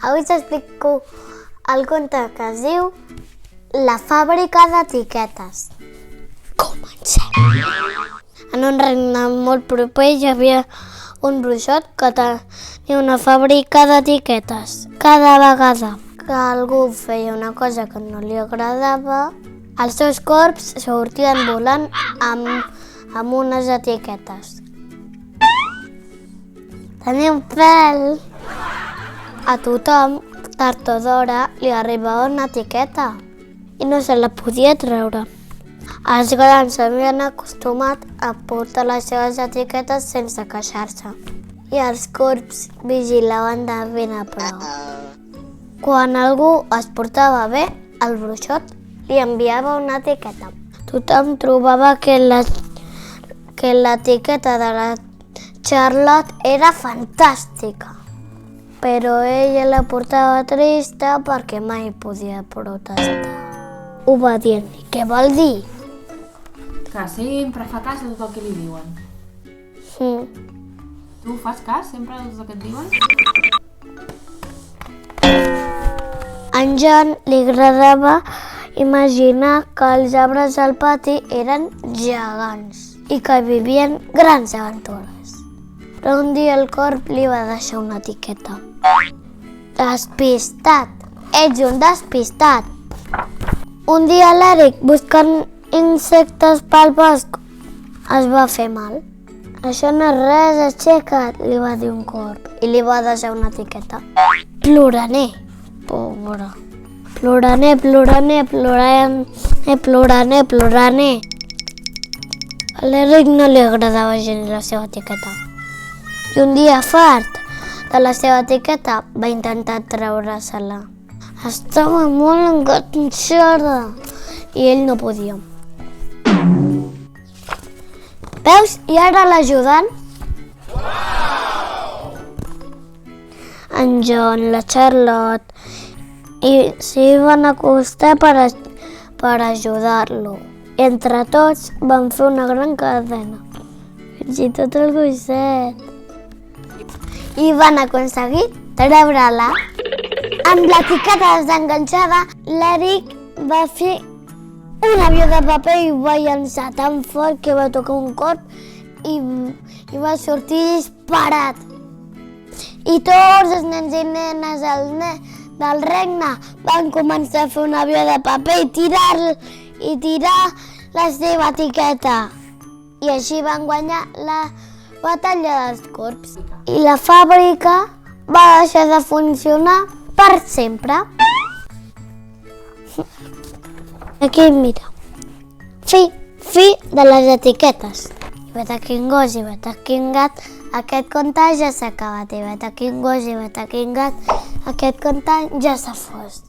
Avui t'explico el conte que es diu La fàbrica d'etiquetes. Comencem! En un regne molt proper hi havia un bruixot que tenia una fàbrica d'etiquetes. Cada vegada que algú feia una cosa que no li agradava, els seus corps sortien volant amb unes etiquetes. Tenia un pèl. A tothom, tard o d'hora, li arribava una etiqueta i no se la podia treure. Els grans s'havien acostumat a portar les seves etiquetes sense queixar-se i els corbs vigilaven de ben a prop. Quan algú es portava bé, el bruixot li enviava una etiqueta. Tothom trobava que l'etiqueta de la Charlotte era fantàstica, però ella la portava trista perquè mai podia protestar. Obedient. Què vol dir? Que sempre fa cas a tot el que li diuen. Sí. Tu fas cas sempre a tot el que et diuen? A en John li agradava imaginar que els arbres del pati eren gegants i que vivien grans aventures. Però un dia el corb li va deixar una etiqueta. Despistat! Ets un despistat! Un dia l'Eric, buscant insectes pel bosc, es va fer mal. Això no és res, aixeca't, li va dir un corb i li va deixar una etiqueta. Ploraner, pobre. Ploraner, ploraner, ploraner, ploraner, ploraner. A l'Eric no li agradava gens la seva etiqueta. I un dia fart de la seva etiqueta va intentar treure-se-la. Estava molt enganxada i ell no podia. Veus? I ara l'ajudant? En John, la Charlotte, i s'hi van acostar per ajudar-lo. Entre tots van fer una gran cadena. Fins i tot el gosset. I van aconseguir treure-la. Amb l'etiqueta desenganxada, l'Eric va fer un avió de paper i va llançar tan fort que va tocar un corb i va sortir disparat. I tots els nens i nenes del regne van començar a fer un avió de paper i tirar la seva etiqueta. I així van guanyar la batalla dels corbs. I la fàbrica va deixar de funcionar per sempre. Aquí, mira. Fi de les etiquetes. I vet quin gos, i vet quin gat. Aquest conte ja s'ha acabat. I vet quin gos, i vet quin gat. Aquest conte ja s'ha fos.